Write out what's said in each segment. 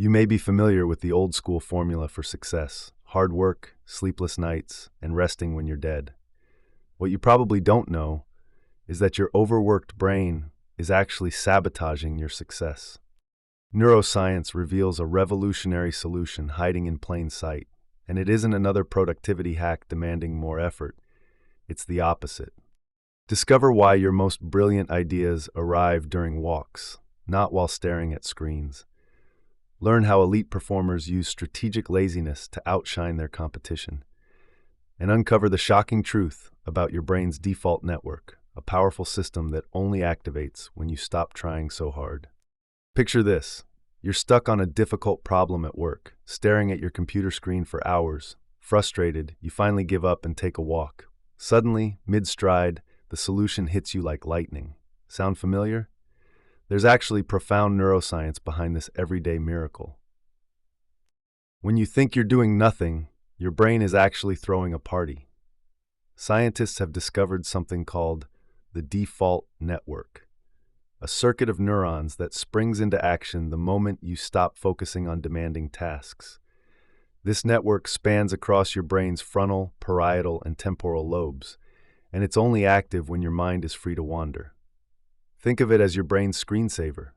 You may be familiar with the old school formula for success: hard work, sleepless nights, and resting when you're dead. What you probably don't know is that your overworked brain is actually sabotaging your success. Neuroscience reveals a revolutionary solution hiding in plain sight, and it isn't another productivity hack demanding more effort. It's the opposite. Discover why your most brilliant ideas arrive during walks, not while staring at screens. Learn how elite performers use strategic laziness to outshine their competition. And uncover the shocking truth about your brain's default network, a powerful system that only activates when you stop trying so hard. Picture this. You're stuck on a difficult problem at work, staring at your computer screen for hours. Frustrated, you finally give up and take a walk. Suddenly, mid-stride, the solution hits you like lightning. Sound familiar? There's actually profound neuroscience behind this everyday miracle. When you think you're doing nothing, your brain is actually throwing a party. Scientists have discovered something called the default network, a circuit of neurons that springs into action the moment you stop focusing on demanding tasks. This network spans across your brain's frontal, parietal, and temporal lobes, and it's only active when your mind is free to wander. Think of it as your brain's screensaver,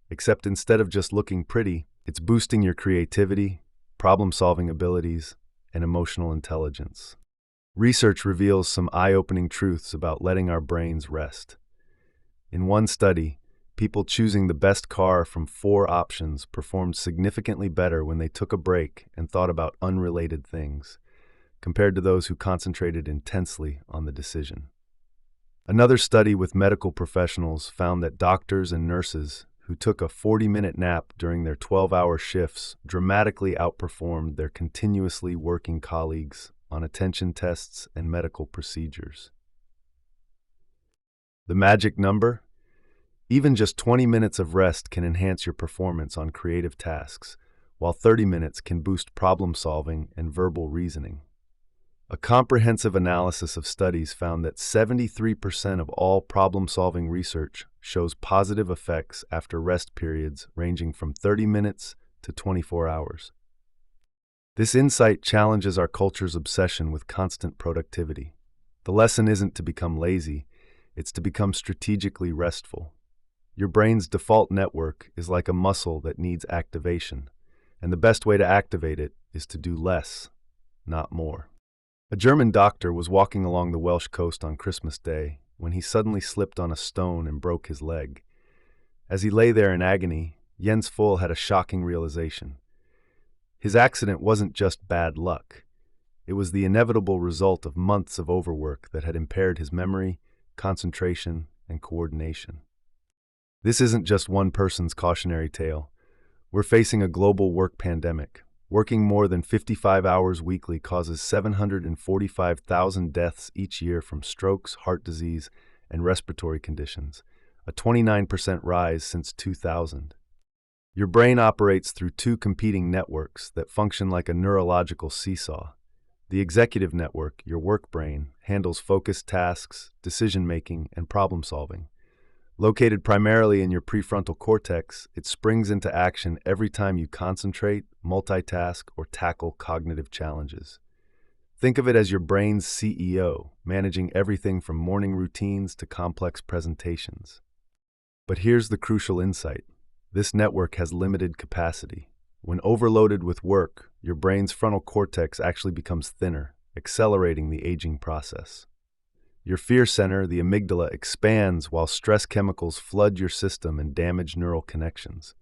except instead of just looking pretty, it's boosting your creativity, problem-solving abilities, and emotional intelligence. Research reveals some eye-opening truths about letting our brains rest. In one study, people choosing the best car from 4 options performed significantly better when they took a break and thought about unrelated things, compared to those who concentrated intensely on the decision. Another study with medical professionals found that doctors and nurses who took a 40-minute nap during their 12-hour shifts dramatically outperformed their continuously working colleagues on attention tests and medical procedures. The magic number? Even just 20 minutes of rest can enhance your performance on creative tasks, while 30 minutes can boost problem-solving and verbal reasoning. A comprehensive analysis of studies found that 73% of all problem-solving research shows positive effects after rest periods ranging from 30 minutes to 24 hours. This insight challenges our culture's obsession with constant productivity. The lesson isn't to become lazy, it's to become strategically restful. Your brain's default network is like a muscle that needs activation, and the best way to activate it is to do less, not more. A German doctor was walking along the Welsh coast on Christmas Day when he suddenly slipped on a stone and broke his leg. As he lay there in agony, Jens Fuhl had a shocking realization. His accident wasn't just bad luck. It was the inevitable result of months of overwork that had impaired his memory, concentration, and coordination. This isn't just one person's cautionary tale. We're facing a global work pandemic. Working more than 55 hours weekly causes 745,000 deaths each year from strokes, heart disease, and respiratory conditions, a 29% rise since 2000. Your brain operates through 2 competing networks that function like a neurological seesaw. The executive network, your work brain, handles focused tasks, decision-making, and problem-solving. Located primarily in your prefrontal cortex, it springs into action every time you concentrate, multitask, or tackle cognitive challenges. Think of it as your brain's CEO, managing everything from morning routines to complex presentations. But here's the crucial insight. This network has limited capacity. When overloaded with work, your brain's frontal cortex actually becomes thinner, accelerating the aging process. Your fear center, the amygdala, expands while stress chemicals flood your system and damage neural connections.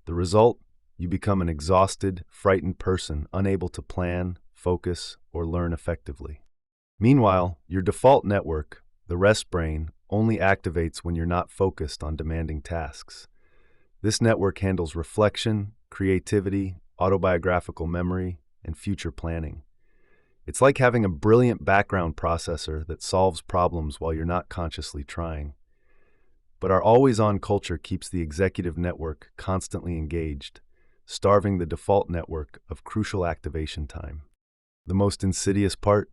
The result? You become an exhausted, frightened person, unable to plan, focus, or learn effectively. Meanwhile, your default network, the rest brain, only activates when you're not focused on demanding tasks. This network handles reflection, creativity, autobiographical memory, and future planning. It's like having a brilliant background processor that solves problems while you're not consciously trying. But our always-on culture keeps the executive network constantly engaged, starving the default network of crucial activation time. The most insidious part?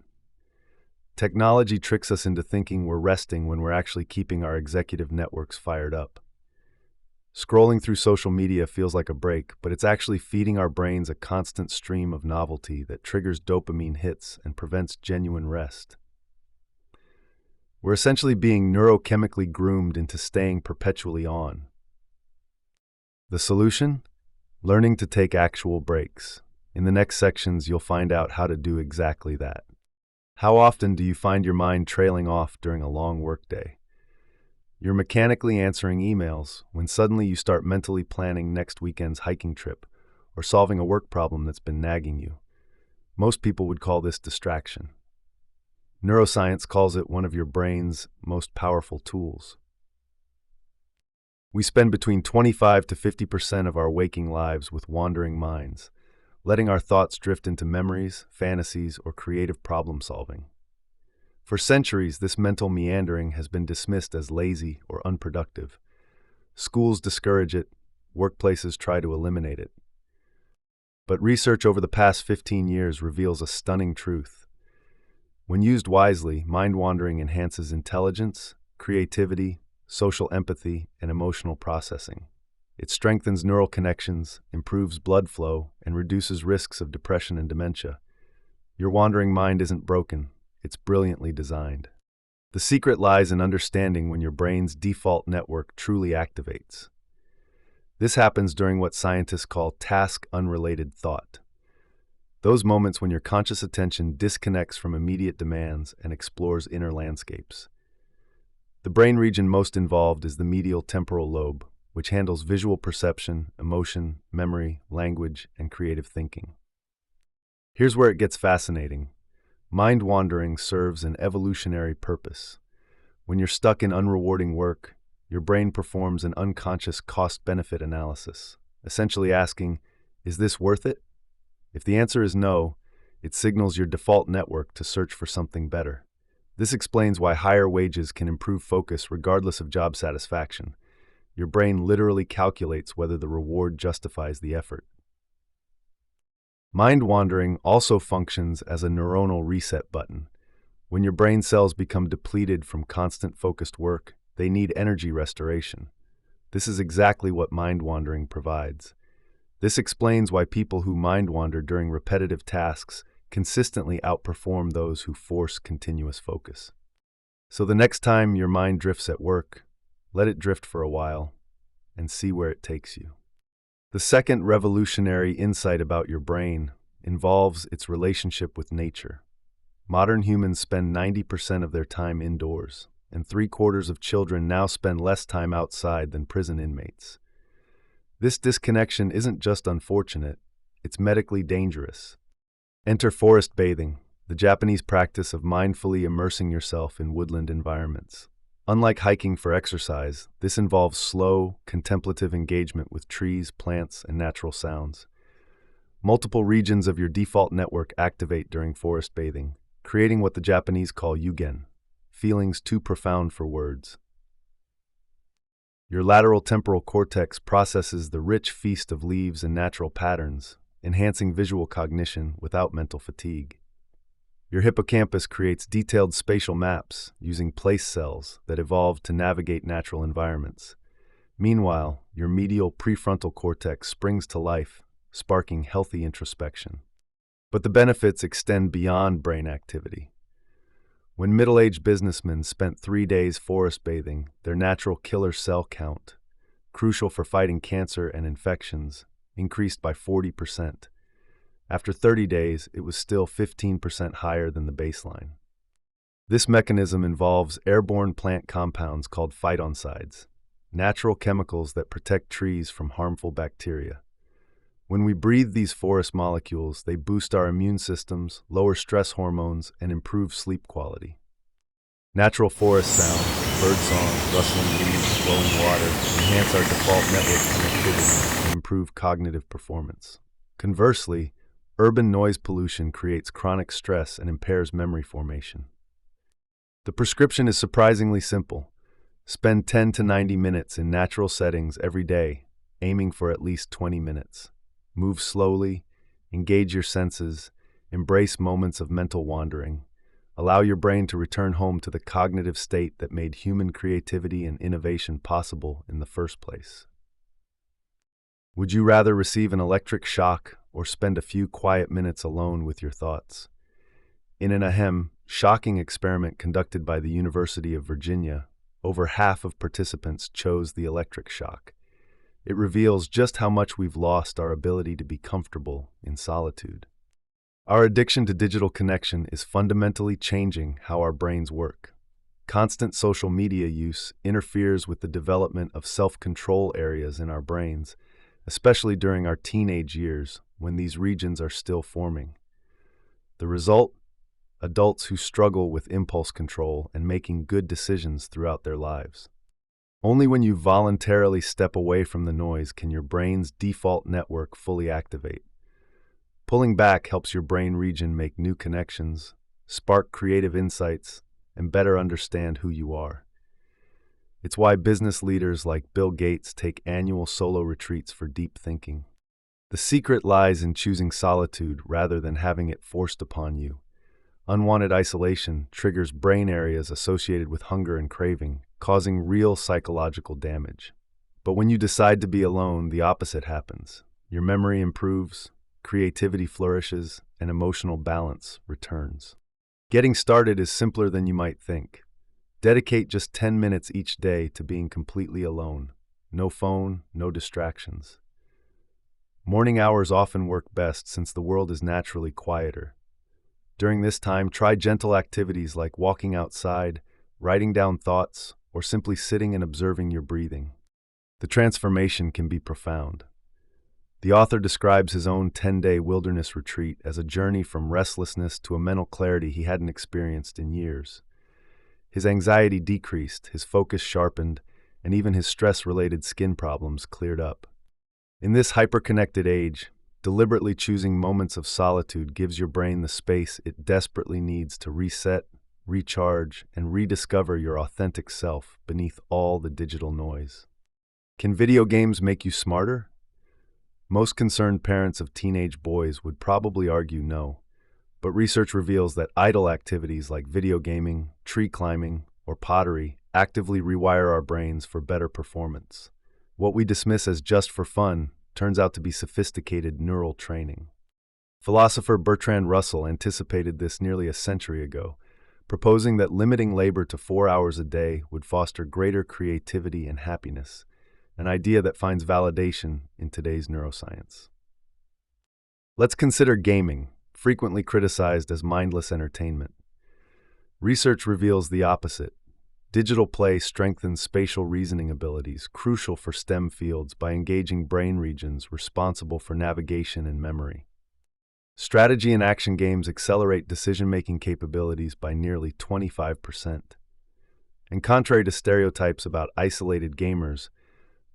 Technology tricks us into thinking we're resting when we're actually keeping our executive networks fired up. Scrolling through social media feels like a break, but it's actually feeding our brains a constant stream of novelty that triggers dopamine hits and prevents genuine rest. We're essentially being neurochemically groomed into staying perpetually on. The solution? Learning to take actual breaks. In the next sections, you'll find out how to do exactly that. How often do you find your mind trailing off during a long workday? You're mechanically answering emails when suddenly you start mentally planning next weekend's hiking trip or solving a work problem that's been nagging you. Most people would call this distraction. Neuroscience calls it one of your brain's most powerful tools. We spend between 25 to 50% of our waking lives with wandering minds, letting our thoughts drift into memories, fantasies, or creative problem solving. For centuries, this mental meandering has been dismissed as lazy or unproductive. Schools discourage it, workplaces try to eliminate it. But research over the past 15 years reveals a stunning truth. When used wisely, mind-wandering enhances intelligence, creativity, social empathy, and emotional processing. It strengthens neural connections, improves blood flow, and reduces risks of depression and dementia. Your wandering mind isn't broken. It's brilliantly designed. The secret lies in understanding when your brain's default network truly activates. This happens during what scientists call task-unrelated thought. Those moments when your conscious attention disconnects from immediate demands and explores inner landscapes. The brain region most involved is the medial temporal lobe, which handles visual perception, emotion, memory, language, and creative thinking. Here's where it gets fascinating. Mind wandering serves an evolutionary purpose. When you're stuck in unrewarding work, your brain performs an unconscious cost-benefit analysis, essentially asking, is this worth it? If the answer is no, it signals your default network to search for something better. This explains why higher wages can improve focus regardless of job satisfaction. Your brain literally calculates whether the reward justifies the effort. Mind wandering also functions as a neuronal reset button. When your brain cells become depleted from constant focused work, they need energy restoration. This is exactly what mind wandering provides. This explains why people who mind wander during repetitive tasks consistently outperform those who force continuous focus. So the next time your mind drifts at work, let it drift for a while and see where it takes you. The second revolutionary insight about your brain involves its relationship with nature. Modern humans spend 90% of their time indoors, and 3/4 of children now spend less time outside than prison inmates. This disconnection isn't just unfortunate, it's medically dangerous. Enter forest bathing, the Japanese practice of mindfully immersing yourself in woodland environments. Unlike hiking for exercise, this involves slow, contemplative engagement with trees, plants, and natural sounds. Multiple regions of your default network activate during forest bathing, creating what the Japanese call yugen, feelings too profound for words. Your lateral temporal cortex processes the rich feast of leaves and natural patterns, enhancing visual cognition without mental fatigue. Your hippocampus creates detailed spatial maps using place cells that evolved to navigate natural environments. Meanwhile, your medial prefrontal cortex springs to life, sparking healthy introspection. But the benefits extend beyond brain activity. When middle-aged businessmen spent 3 days forest bathing, their natural killer cell count, crucial for fighting cancer and infections, increased by 40%. After 30 days, it was still 15% higher than the baseline. This mechanism involves airborne plant compounds called phytoncides, natural chemicals that protect trees from harmful bacteria. When we breathe these forest molecules, they boost our immune systems, lower stress hormones, and improve sleep quality. Natural forest sounds, bird songs, rustling leaves, flowing water, enhance our default network connectivity and improve cognitive performance. Conversely, urban noise pollution creates chronic stress and impairs memory formation. The prescription is surprisingly simple. Spend 10 to 90 minutes in natural settings every day, aiming for at least 20 minutes. Move slowly, engage your senses, embrace moments of mental wandering. Allow your brain to return home to the cognitive state that made human creativity and innovation possible in the first place. Would you rather receive an electric shock or spend a few quiet minutes alone with your thoughts? In an shocking experiment conducted by the University of Virginia, over half of participants chose the electric shock. It reveals just how much we've lost our ability to be comfortable in solitude. Our addiction to digital connection is fundamentally changing how our brains work. Constant social media use interferes with the development of self-control areas in our brains, especially during our teenage years when these regions are still forming. The result? Adults who struggle with impulse control and making good decisions throughout their lives. Only when you voluntarily step away from the noise can your brain's default network fully activate. Pulling back helps your brain region make new connections, spark creative insights, and better understand who you are. It's why business leaders like Bill Gates take annual solo retreats for deep thinking. The secret lies in choosing solitude rather than having it forced upon you. Unwanted isolation triggers brain areas associated with hunger and craving, causing real psychological damage. But when you decide to be alone, the opposite happens. Your memory improves, creativity flourishes, and emotional balance returns. Getting started is simpler than you might think. Dedicate just 10 minutes each day to being completely alone. No phone, no distractions. Morning hours often work best since the world is naturally quieter. During this time, try gentle activities like walking outside, writing down thoughts, or simply sitting and observing your breathing. The transformation can be profound. The author describes his own 10-day wilderness retreat as a journey from restlessness to a mental clarity he hadn't experienced in years. His anxiety decreased, his focus sharpened, and even his stress-related skin problems cleared up. In this hyper-connected age, deliberately choosing moments of solitude gives your brain the space it desperately needs to reset, recharge, and rediscover your authentic self beneath all the digital noise. Can video games make you smarter? Most concerned parents of teenage boys would probably argue no, but research reveals that idle activities like video gaming, tree climbing, or pottery actively rewire our brains for better performance. What we dismiss as just for fun turns out to be sophisticated neural training. Philosopher Bertrand Russell anticipated this nearly a century ago, proposing that limiting labor to 4 hours a day would foster greater creativity and happiness, an idea that finds validation in today's neuroscience. Let's consider gaming, frequently criticized as mindless entertainment. Research reveals the opposite. Digital play strengthens spatial reasoning abilities, crucial for STEM fields, by engaging brain regions responsible for navigation and memory. Strategy and action games accelerate decision-making capabilities by nearly 25%. And contrary to stereotypes about isolated gamers,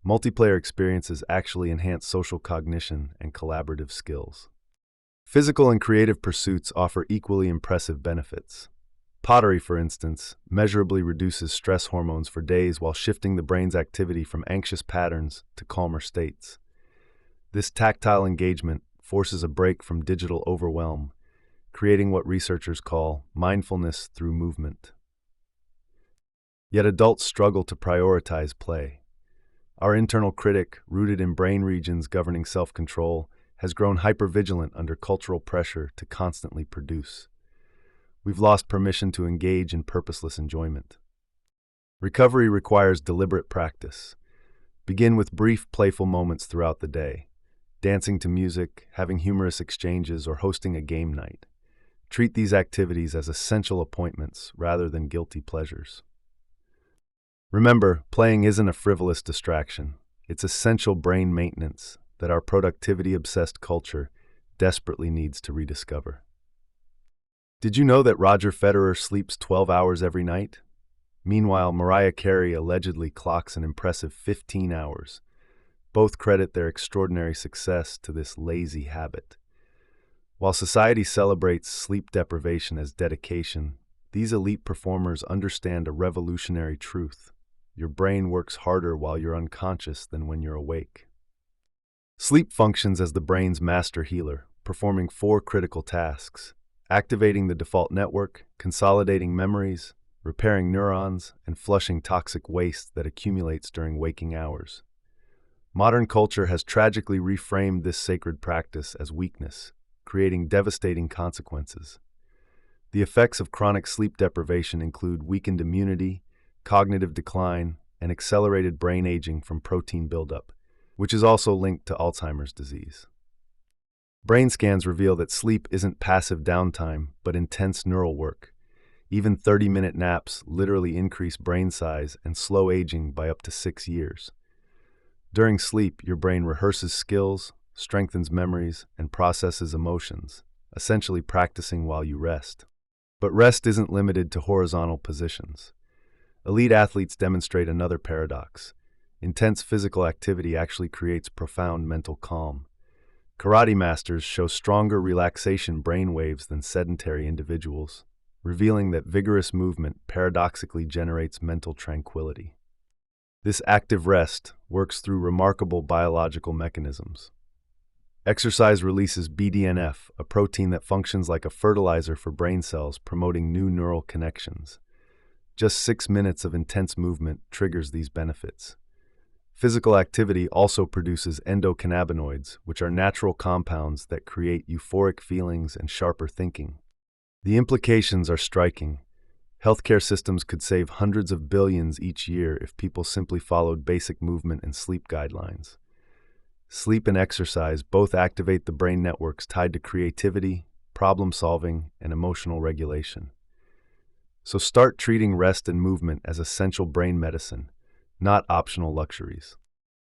multiplayer experiences actually enhance social cognition and collaborative skills. Physical and creative pursuits offer equally impressive benefits. Pottery, for instance, measurably reduces stress hormones for days while shifting the brain's activity from anxious patterns to calmer states. This tactile engagement forces a break from digital overwhelm, creating what researchers call mindfulness through movement. Yet adults struggle to prioritize play. Our internal critic, rooted in brain regions governing self-control, has grown hypervigilant under cultural pressure to constantly produce. We've lost permission to engage in purposeless enjoyment. Recovery requires deliberate practice. Begin with brief, playful moments throughout the day, dancing to music, having humorous exchanges, or hosting a game night. Treat these activities as essential appointments rather than guilty pleasures. Remember, playing isn't a frivolous distraction. It's essential brain maintenance that our productivity-obsessed culture desperately needs to rediscover. Did you know that Roger Federer sleeps 12 hours every night? Meanwhile, Mariah Carey allegedly clocks an impressive 15 hours. Both credit their extraordinary success to this lazy habit. While society celebrates sleep deprivation as dedication, these elite performers understand a revolutionary truth. Your brain works harder while you're unconscious than when you're awake. Sleep functions as the brain's master healer, performing 4 critical tasks: activating the default network, consolidating memories, repairing neurons, and flushing toxic waste that accumulates during waking hours. Modern culture has tragically reframed this sacred practice as weakness, creating devastating consequences. The effects of chronic sleep deprivation include weakened immunity, cognitive decline, and accelerated brain aging from protein buildup, which is also linked to Alzheimer's disease. Brain scans reveal that sleep isn't passive downtime, but intense neural work. Even 30-minute naps literally increase brain size and slow aging by up to 6 years. During sleep, your brain rehearses skills, strengthens memories, and processes emotions, essentially practicing while you rest. But rest isn't limited to horizontal positions. Elite athletes demonstrate another paradox. Intense physical activity actually creates profound mental calm. Karate masters show stronger relaxation brainwaves than sedentary individuals, revealing that vigorous movement paradoxically generates mental tranquility. This active rest works through remarkable biological mechanisms. Exercise releases BDNF, a protein that functions like a fertilizer for brain cells, promoting new neural connections. Just 6 minutes of intense movement triggers these benefits. Physical activity also produces endocannabinoids, which are natural compounds that create euphoric feelings and sharper thinking. The implications are striking. Healthcare systems could save hundreds of billions each year if people simply followed basic movement and sleep guidelines. Sleep and exercise both activate the brain networks tied to creativity, problem solving, and emotional regulation. So start treating rest and movement as essential brain medicine, not optional luxuries.